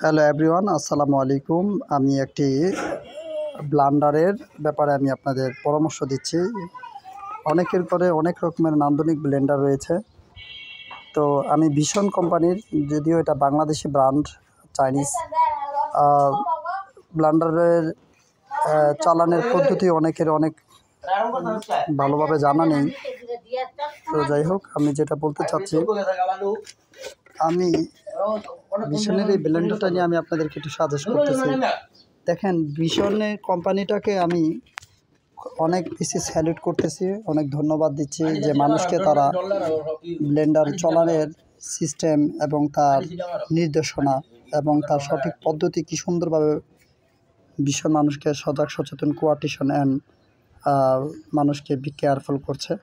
Hello everyone, আসসালামু আলাইকুম। আমি একটি ব্লেন্ডারের ব্যাপারে আমি আপনাদের পরামর্শ দিচ্ছি। অনেকের ঘরে অনেক রকমের নান্দনিক ব্লেন্ডার রয়েছে। তো আমি ভীষণ কোম্পানির, যদিও এটা বাংলাদেশি ব্র্যান্ড, চাইনিজ ব্লেন্ডারের চালানের পদ্ধতি অনেকের অনেক ভালোভাবে জানা নেই। তো যাই হোক, আমি যেটা বলতে চাচ্ছি, আমি ভীষণের এই ব্লেন্ডারটা নিয়ে আমি আপনাদেরকে একটু সাজেস্ট করতেছি। দেখেন, ভীষণের কোম্পানিটাকে আমি অনেক বেশি স্যালুট করতেছি, অনেক ধন্যবাদ দিচ্ছি যে মানুষকে তারা ব্লেন্ডার চলানের সিস্টেম এবং তার নির্দেশনা এবং তার সঠিক পদ্ধতি কী সুন্দরভাবে ভীষণ মানুষকে সজাগ সচেতন কোয়ার্টিশন অ্যান্ড মানুষকে বি কেয়ারফুল করছে।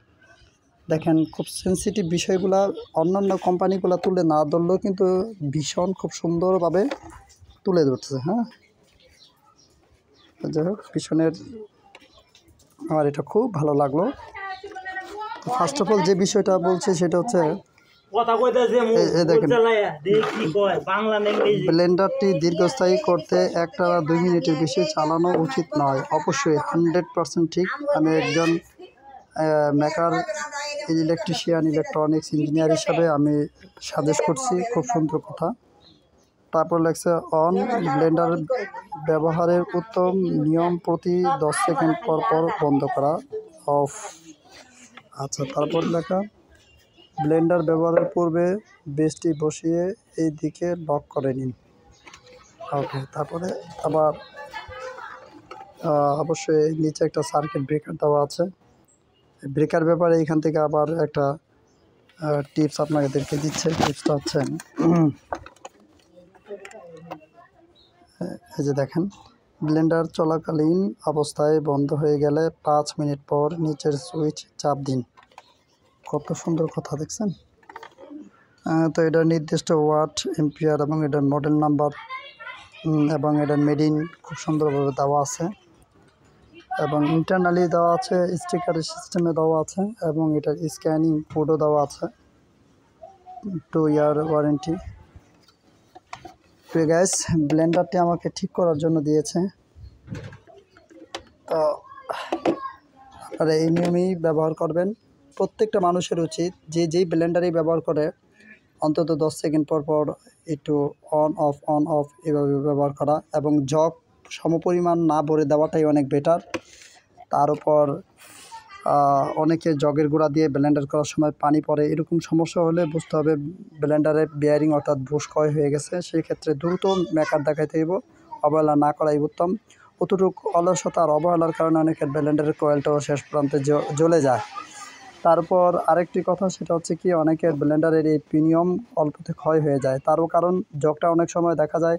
দেখেন, খুব সেন্সিটিভ বিষয়গুলো অন্যান্য কোম্পানিগুলো তুলে না ধরলেও কিন্তু ভীষণ খুব সুন্দরভাবে তুলে ধরতেছে। হ্যাঁ, যাই হোক, ভীষণের আমার এটা খুব ভালো লাগলো। ফার্স্ট অফ অল যে বিষয়টা বলছি সেটা হচ্ছে, দেখেন, ব্লেন্ডারটি দীর্ঘস্থায়ী করতে 1 টানা 2 মিনিটের বেশি চালানো উচিত নয়। অবশ্যই 100% ঠিক। আমি একজন মেকার, ইলেকট্রিশিয়ান, ইলেকট্রনিক্স ইঞ্জিনিয়ার হিসাবে আমি সাজেস্ট করছি। খুব সুন্দর কথা। তারপর লেখছে অন ব্লেন্ডার ব্যবহারের উত্তম নিয়ম প্রতি 10 সেকেন্ড পর পর বন্ধ করা, অফ। আচ্ছা, তারপর লেখা ব্লেন্ডার ব্যবহারের পূর্বে বেসটি বসিয়ে এই দিকে লক করে নিন। ওকে, তারপরে আবার অবশ্যই নিচে একটা সার্কিট ব্রেকার দেওয়া আছে। ব্রেকার ব্যাপারে এখান থেকে আবার একটা টিপস আপনাদেরকে দিচ্ছে। টিপসটা হচ্ছে, এই যে দেখেন, ব্লেন্ডার চলাকালীন অবস্থায় বন্ধ হয়ে গেলে 5 মিনিট পর নিচের সুইচ চাপ দিন। কত সুন্দর কথা, দেখছেন? তো এটার নির্দিষ্ট ওয়াট, এম্পিয়ার এবং এটার মডেল নাম্বার এবং এটার মেডিন খুব সুন্দরভাবে দেওয়া আছে এবং ইন্টারনালি দেওয়া আছে, স্টিকারের সিস্টেমে দেওয়া আছে এবং এটার স্ক্যানিং কোডও দেওয়া আছে, 2 ইয়ার ওয়ারেন্টি। তো গ্যাস, ব্লেন্ডারটি আমাকে ঠিক করার জন্য দিয়েছে। তো আপনারা এই নিয়মেই ব্যবহার করবেন। প্রত্যেকটা মানুষের উচিত যেই ব্লেন্ডারই ব্যবহার করে অন্তত 10 সেকেন্ড পর পর একটু অন অফ এভাবে ব্যবহার করা এবং জগ সমপরিমাণ না ভরে দেওয়াটাই অনেক বেটার। তার উপর অনেকে জগের গোড়া দিয়ে ব্লেন্ডার করার সময় পানি পড়ে। এরকম সমস্যা হলে বুঝতে হবে ব্লেন্ডারের বিয়ারিং অর্থাৎ বুশ ক্ষয় হয়ে গেছে। সেই ক্ষেত্রে দ্রুত মেকার দেখাইতে হইব, অবহেলা না করাই উত্তম। অতটুকু অলসতা আর অবহেলার কারণে অনেকের ব্লেন্ডারের কয়েলটাও শেষ প্রান্তে জ্বলে যায়। তারপর আরেকটি কথা, সেটা হচ্ছে কি, অনেকের ব্লেন্ডারের এই প্রিমিয়াম অল্পতে ক্ষয় হয়ে যায়। তারও কারণ, জগটা অনেক সময় দেখা যায়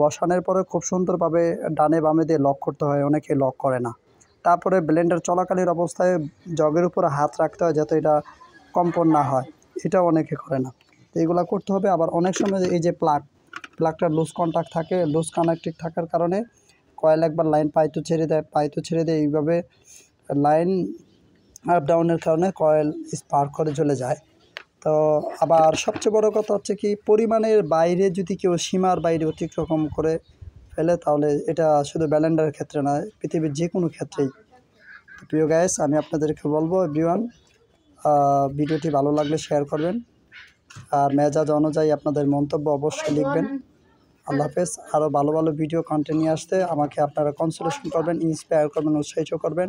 বসানোর পরে খুব সুন্দরভাবে ডানে বামে দিয়ে লক করতে হয়, অনেকে লক করে না। তারপরে ব্লেন্ডার চলাকালীন অবস্থায় জগের উপরে হাত রাখতে হয় যাতে এটা কম্পন না হয়, এটাও অনেকে করে না। তো এগুলো করতে হবে। আবার অনেক সময় এই যে প্লাগটা লুজ কন্ট্যাক্ট থাকে, লুজ কানেক্টেড থাকার কারণে কয়েল একবার লাইন পাইতো ছেড়ে দেয়। এইভাবে লাইন আপ ডাউনের কারণে কয়েল স্পার্ক করে চলে যায়। তো আবার সবচেয়ে বড় কথা হচ্ছে কি, পরিমাণের বাইরে যদি কেউ সীমার বাইরে অতিক্রম করে ফেলে, তাহলে এটা শুধু ব্লেন্ডারের ক্ষেত্রে নয়, পৃথিবীর যে কোনো ক্ষেত্রেই। প্রিয় গাইস, আমি আপনাদেরকে বলবো, এভরিওয়ান, ভিডিওটি ভালো লাগলে শেয়ার করবেন আর মেজাজ অনুযায়ী আপনাদের মন্তব্য অবশ্যই লিখবেন। আল্লাহ হাফেজ। আরও ভালো ভালো ভিডিও কন্টেন্ট নিয়ে আসতে আমাকে আপনারা কনসালেশন করবেন, ইন্সপায়ার করবেন, উৎসাহিত করবেন।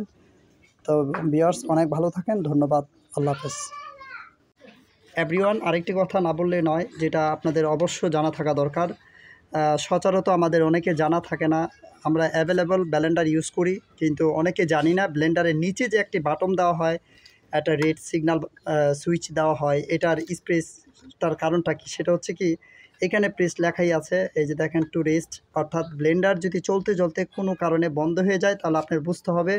তো ভিউয়ার্স, অনেক ভালো থাকেন। ধন্যবাদ। আল্লাহ হাফেজ। এভরিওয়ান, আরেকটি কথা না বললে নয়, যেটা আপনাদের অবশ্য জানা থাকা দরকার। সচরাচর আমাদের অনেকে জানা থাকে না। আমরা অ্যাভেলেবল ব্লেন্ডার ইউজ করি, কিন্তু অনেকে জানি না ব্লেন্ডারের নিচে যে একটি বাটন দেওয়া হয়, একটা রেড সিগন্যাল সুইচ দেওয়া হয়, এটার স্পেসটার কারণটা কি, সেটা হচ্ছে কি, এখানে প্রেস লেখাই আছে, এই যে দেখেন, টু রেস্ট। অর্থাৎ ব্লেন্ডার যদি চলতে কোনো কারণে বন্ধ হয়ে যায়, তাহলে আপনার বুঝতে হবে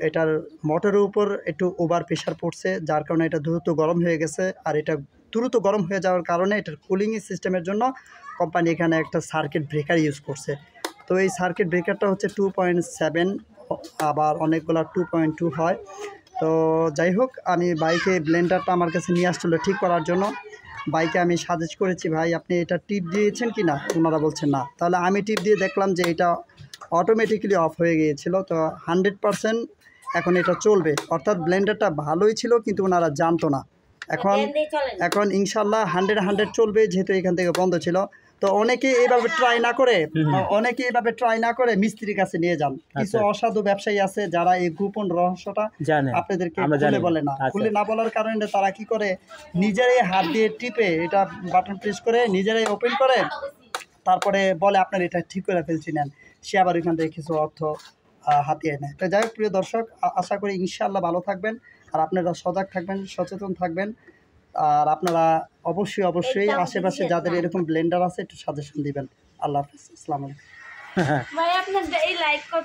এটার মোটরের উপর একটু ওভার প্রেশার পড়ছে, যার কারণে এটা দ্রুত গরম হয়ে গেছে। আর এটা দ্রুত গরম হয়ে যাওয়ার কারণে এটার কুলিংয়ের সিস্টেমের জন্য কোম্পানি এখানে একটা সার্কিট ব্রেকার ইউজ করছে। তো এই সার্কিট ব্রেকারটা হচ্ছে 2.7, আবার অনেকগুলো 2.2 হয়। তো যাই হোক, আমি বাইকে ব্লেন্ডারটা আমার কাছে নিয়ে আসছিলো ঠিক করার জন্য। ভাইকে আমি সাজেস্ট করেছি, ভাই আপনি এটা টিপ দিয়েছেন কি না, ওনারা বলছেন না। তাহলে আমি টিপ দিয়ে দেখলাম যে এটা অটোমেটিক্যালি অফ হয়ে গিয়েছিল। তো 100% এখন এটা চলবে, অর্থাৎ ব্লেন্ডারটা ভালোই ছিল কিন্তু ওনারা জানতো না। এখন ইনশাল্লাহ 100 চলবে, যেহেতু এখান থেকে বন্ধ ছিল। তো অনেকে এইভাবে ট্রাই না করে মিস্ত্রির কাছে নিয়ে যান। কিছু অসাধু ব্যবসায়ী আছে যারা এই গোপন রহস্যটা আপনাদেরকে খুলে বলে না। খুলে না বলার কারণে তারা কি করে, নিজেরাই হাত দিয়ে টিপে এটা বাটন প্রেস করে নিজেরাই ওপেন করে, তারপরে বলে আপনার এটা ঠিক করে ফেলছি নেন, সে আবার ওইখান থেকে কিছু অর্থ হাতিয়ে নেয়। তো যাই হোক প্রিয় দর্শক, আশা করি ইনশাআল্লাহ ভালো থাকবেন, আর আপনারা সজাগ থাকবেন, সচেতন থাকবেন। আর আপনারা অবশ্যই আশেপাশে যাদের এরকম ব্লেন্ডার আছে একটু সাজেশন দিবেন। আল্লাহ হাফিজ, আসসালামু আলাইকুম।